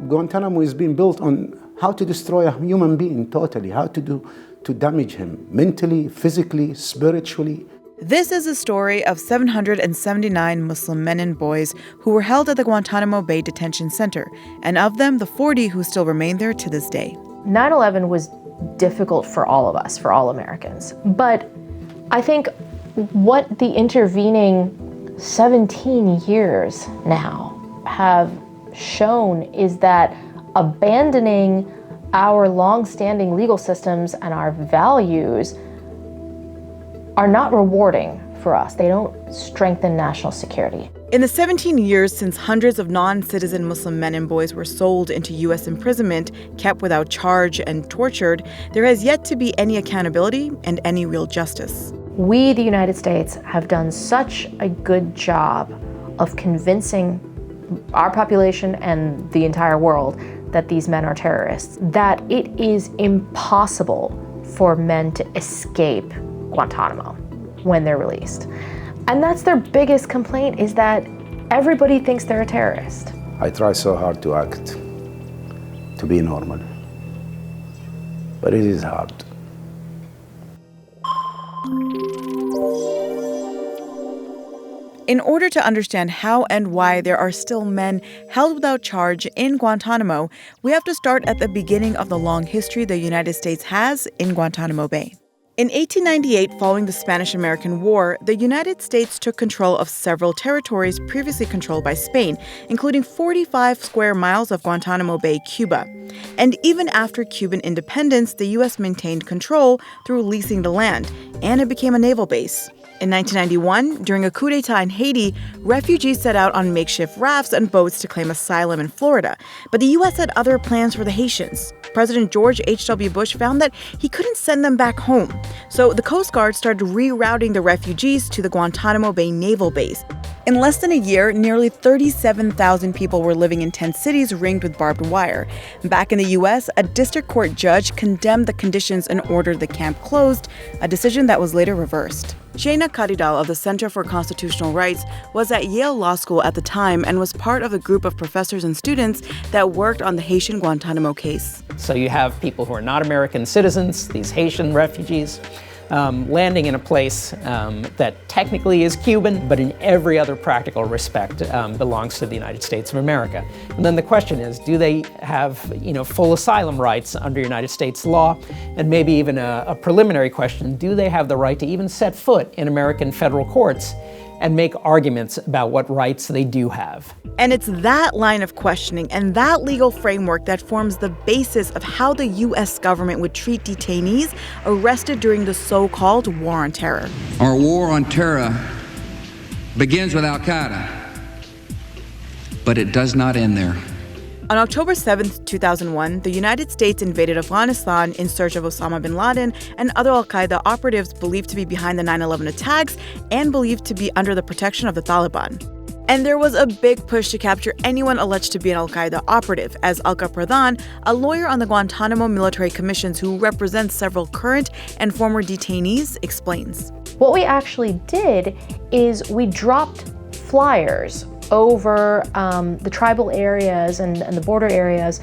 Guantanamo is being built on how to destroy a human being totally, how to damage him mentally, physically, spiritually. This is a story of 779 Muslim men and boys who were held at the Guantanamo Bay Detention Center, and of them, the 40 who still remain there to this day. 9/11 was difficult for all of us, for all Americans. But I think what the intervening 17 years now have shown is that abandoning our long-standing legal systems and our values are not rewarding for us. They don't strengthen national security. In the 17 years since hundreds of non-citizen Muslim men and boys were sold into U.S. imprisonment, kept without charge, and tortured, there has yet to be any accountability and any real justice. We, the United States, have done such a good job of convincing our population and the entire world that these men are terrorists, that it is impossible for men to escape Guantanamo when they're released. And that's their biggest complaint, is that everybody thinks they're a terrorist. I try so hard to act, to be normal, but it is hard. In order to understand how and why there are still men held without charge in Guantanamo, we have to start at the beginning of the long history the United States has in Guantanamo Bay. In 1898, following the Spanish-American War, the United States took control of several territories previously controlled by Spain, including 45 square miles of Guantanamo Bay, Cuba. And even after Cuban independence, the U.S. maintained control through leasing the land, and it became a naval base. In 1991, during a coup d'etat in Haiti, refugees set out on makeshift rafts and boats to claim asylum in Florida. But the U.S. had other plans for the Haitians. President George H.W. Bush found that he couldn't send them back home. So the Coast Guard started rerouting the refugees to the Guantanamo Bay Naval Base. In less than a year, nearly 37,000 people were living in tent cities ringed with barbed wire. Back in the U.S., a district court judge condemned the conditions and ordered the camp closed, a decision that was later reversed. Shayna Karidal of the Center for Constitutional Rights was at Yale Law School at the time and was part of a group of professors and students that worked on the Haitian Guantanamo case. So you have people who are not American citizens, these Haitian refugees, landing in a place that technically is Cuban, but in every other practical respect belongs to the United States of America. And then the question is, do they have full asylum rights under United States law? And maybe even a preliminary question, do they have the right to even set foot in American federal courts and make arguments about what rights they do have? And it's that line of questioning and that legal framework that forms the basis of how the U.S. government would treat detainees arrested during the so-called War on Terror. Our war on terror begins with al-Qaeda, but it does not end there. On October 7, 2001, the United States invaded Afghanistan in search of Osama bin Laden and other al-Qaeda operatives believed to be behind the 9/11 attacks and believed to be under the protection of the Taliban. And there was a big push to capture anyone alleged to be an al-Qaeda operative, as Alka Pradhan, a lawyer on the Guantanamo military commissions who represents several current and former detainees, explains. What we actually did is we dropped flyers over the tribal areas and the border areas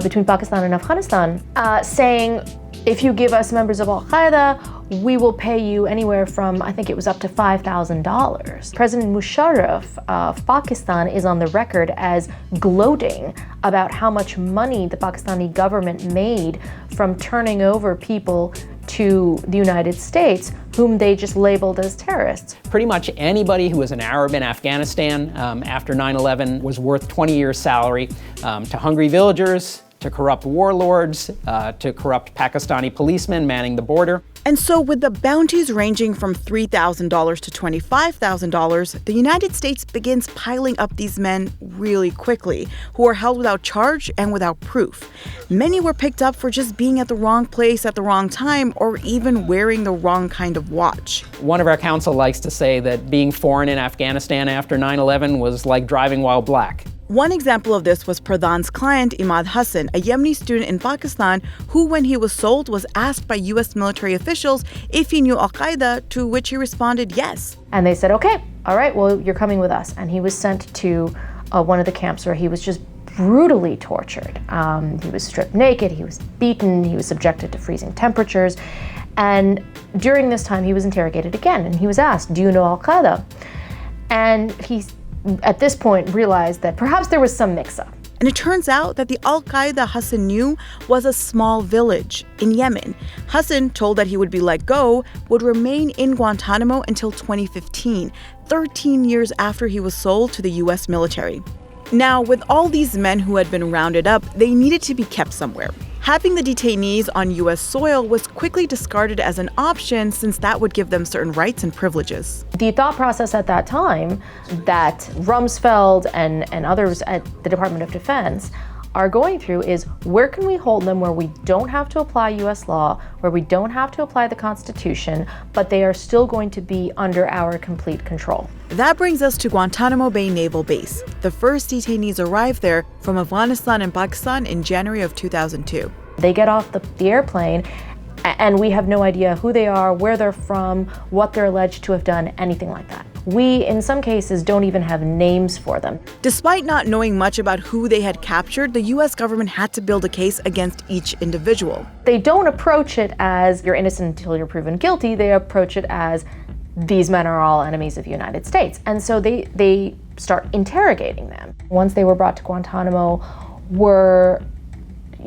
between Pakistan and Afghanistan, saying, if you give us members of al-Qaeda, we will pay you anywhere from, I think it was up to $5,000. President Musharraf of Pakistan is on the record as gloating about how much money the Pakistani government made from turning over people to the United States whom they just labeled as terrorists. Pretty much anybody who was an Arab in Afghanistan after 9/11 was worth 20 years' salary to hungry villagers, to corrupt warlords, to corrupt Pakistani policemen manning the border. And so with the bounties ranging from $3,000 to $25,000, the United States begins piling up these men really quickly, who are held without charge and without proof. Many were picked up for just being at the wrong place at the wrong time or even wearing the wrong kind of watch. One of our counsel likes to say that being foreign in Afghanistan after 9/11 was like driving while black. One example of this was Pradhan's client, Imad Hassan, a Yemeni student in Pakistan who, when he was sold, was asked by U.S. military officials if he knew al-Qaeda, to which he responded yes. And they said, okay, all right, well, you're coming with us. And he was sent to one of the camps where he was just brutally tortured. He was stripped naked, he was beaten, he was subjected to freezing temperatures. And during this time, he was interrogated again, and he was asked, "Do you know Al-Qaeda?" And he, at this point, realized that perhaps there was some mix-up. And it turns out that the Al-Qaeda Hassan knew was a small village in Yemen. Hassan, told that he would be let go, would remain in Guantanamo until 2015, 13 years after he was sold to the U.S. military. Now, with all these men who had been rounded up, they needed to be kept somewhere. Having the detainees on U.S. soil was quickly discarded as an option since that would give them certain rights and privileges. The thought process at that time that Rumsfeld and others at the Department of Defense are going through is, where can we hold them where we don't have to apply U.S. law, where we don't have to apply the Constitution, but they are still going to be under our complete control. That brings us to Guantanamo Bay Naval Base. The first detainees arrived there from Afghanistan and Pakistan in January of 2002. They get off the airplane, and we have no idea who they are, where they're from, what they're alleged to have done, anything like that. We, in some cases, don't even have names for them. Despite not knowing much about who they had captured, the U.S. government had to build a case against each individual. They don't approach it as you're innocent until you're proven guilty. They approach it as these men are all enemies of the United States. And so they start interrogating them. Once they were brought to Guantanamo, were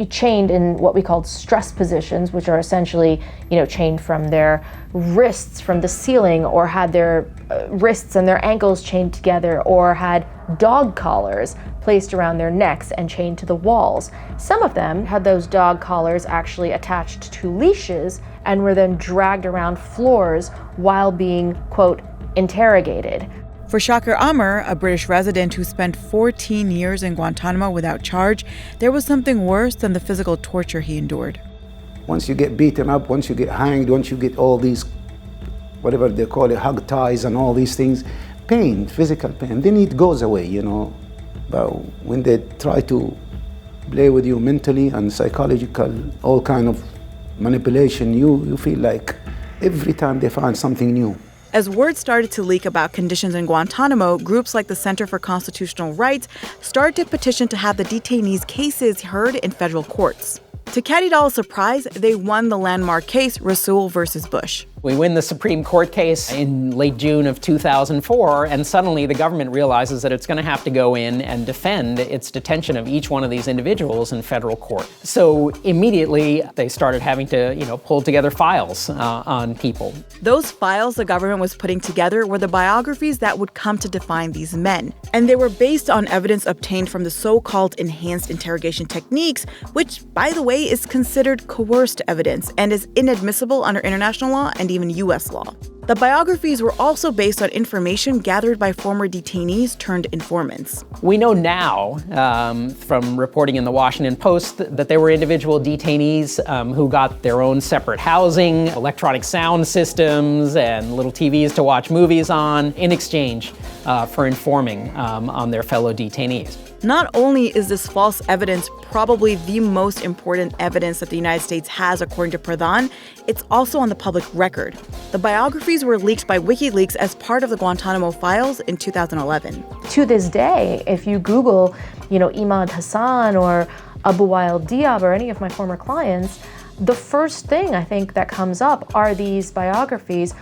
chained in what we called stress positions, which are essentially, chained from their wrists from the ceiling, or had their wrists and their ankles chained together, or had dog collars placed around their necks and chained to the walls. Some of them had those dog collars actually attached to leashes and were then dragged around floors while being, quote, interrogated. For Shakir Amr, a British resident who spent 14 years in Guantanamo without charge, there was something worse than the physical torture he endured. Once you get beaten up, once you get hanged, once you get all these, whatever they call it, hog ties and all these things, pain, physical pain, then it goes away, But when they try to play with you mentally and psychological, all kind of manipulation, you feel like every time they find something new. As word started to leak about conditions in Guantanamo, groups like the Center for Constitutional Rights started to petition to have the detainees' cases heard in federal courts. To Caddy Doll's surprise, they won the landmark case Rasool versus Bush. We win the Supreme Court case in late June of 2004, and suddenly the government realizes that it's going to have to go in and defend its detention of each one of these individuals in federal court. So immediately they started having to, pull together files on people. Those files the government was putting together were the biographies that would come to define these men. And they were based on evidence obtained from the so-called enhanced interrogation techniques, which, by the way, is considered coerced evidence and is inadmissible under international law and even U.S. law. The biographies were also based on information gathered by former detainees turned informants. We know now from reporting in the Washington Post that there were individual detainees who got their own separate housing, electronic sound systems, and little TVs to watch movies on in exchange for informing on their fellow detainees. Not only is this false evidence probably the most important evidence that the United States has, according to Pradhan, it's also on the public record. The biographies were leaked by WikiLeaks as part of the Guantanamo files in 2011. To this day, if you Google, Imad Hassan or Abu Wail Diab or any of my former clients, the first thing I think that comes up are these biographies,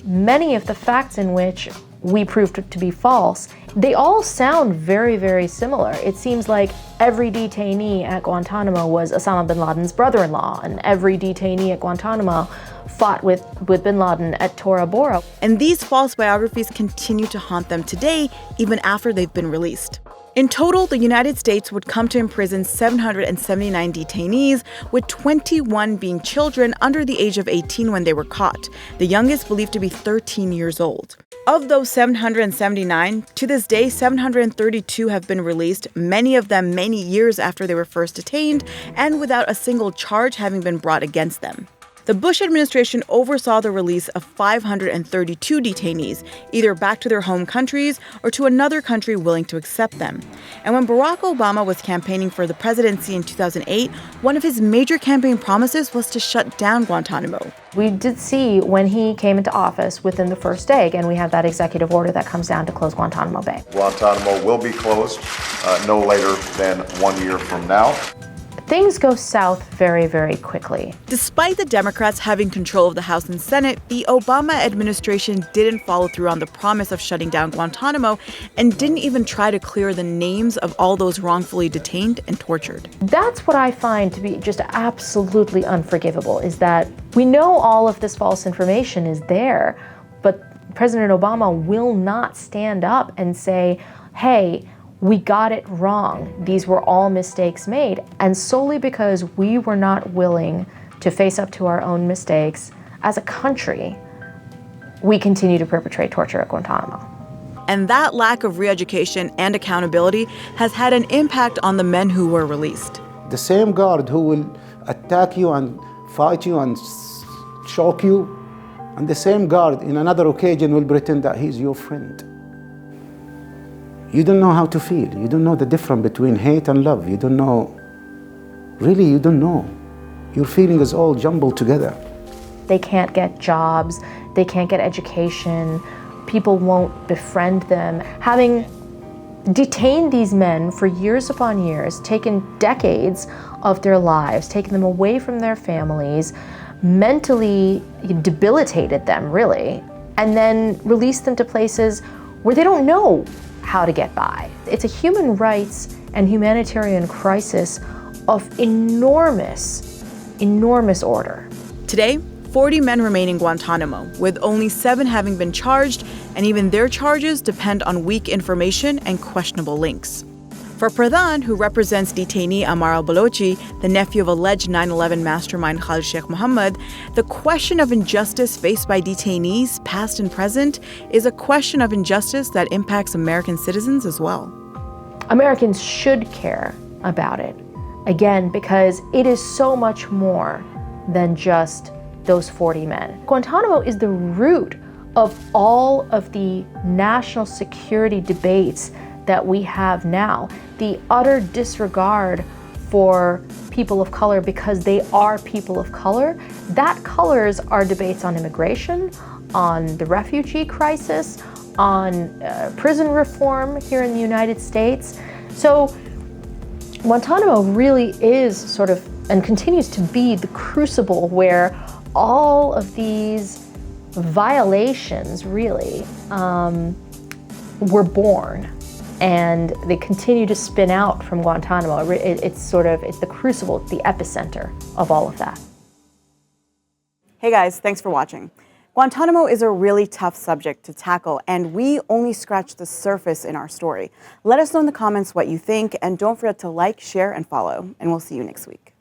many of the facts in which we proved to be false. They all sound very, very similar. It seems like every detainee at Guantanamo was Osama bin Laden's brother-in-law, and every detainee at Guantanamo fought with bin Laden at Tora Bora. And these false biographies continue to haunt them today, even after they've been released. In total, the United States would come to imprison 779 detainees, with 21 being children under the age of 18 when they were caught, the youngest believed to be 13 years old. Of those 779, to this day, 732 have been released, many of them many years after they were first detained, and without a single charge having been brought against them. The Bush administration oversaw the release of 532 detainees, either back to their home countries or to another country willing to accept them. And when Barack Obama was campaigning for the presidency in 2008, one of his major campaign promises was to shut down Guantanamo. We did see when he came into office within the first day, again, we have that executive order that comes down to close Guantanamo Bay. Guantanamo will be closed no later than 1 year from now. Things go south very, very quickly. Despite the Democrats having control of the House and Senate, the Obama administration didn't follow through on the promise of shutting down Guantanamo and didn't even try to clear the names of all those wrongfully detained and tortured. That's what I find to be just absolutely unforgivable, is that we know all of this false information is there, but President Obama will not stand up and say, hey, we got it wrong. These were all mistakes made. And solely because we were not willing to face up to our own mistakes as a country, we continue to perpetrate torture at Guantanamo. And that lack of re-education and accountability has had an impact on the men who were released. The same guard who will attack you and fight you and choke you, and the same guard in another occasion will pretend that he's your friend. You don't know how to feel. You don't know the difference between hate and love. You don't know. Really, you don't know. Your feeling is all jumbled together. They can't get jobs. They can't get education. People won't befriend them. Having detained these men for years upon years, taken decades of their lives, taken them away from their families, mentally debilitated them, really, and then released them to places where they don't know how to get by. It's a human rights and humanitarian crisis of enormous, enormous order. Today, 40 men remain in Guantanamo, with only 7 having been charged, and even their charges depend on weak information and questionable links. For Pradhan, who represents detainee Ammar al-Balochi, the nephew of alleged 9/11 mastermind Khalid Sheikh Mohammed, the question of injustice faced by detainees, past and present, is a question of injustice that impacts American citizens as well. Americans should care about it, again, because it is so much more than just those 40 men. Guantanamo is the root of all of the national security debates that we have now. The utter disregard for people of color because they are people of color, that colors our debates on immigration, on the refugee crisis, on prison reform here in the United States. So Guantanamo really is sort of, and continues to be, the crucible where all of these violations really were born. And they continue to spin out from Guantanamo. It's the crucible, the epicenter of all of that. Hey guys, thanks for watching. Guantanamo is a really tough subject to tackle, and we only scratched the surface in our story. Let us know in the comments what you think, and don't forget to like, share, and follow, and we'll see you next week.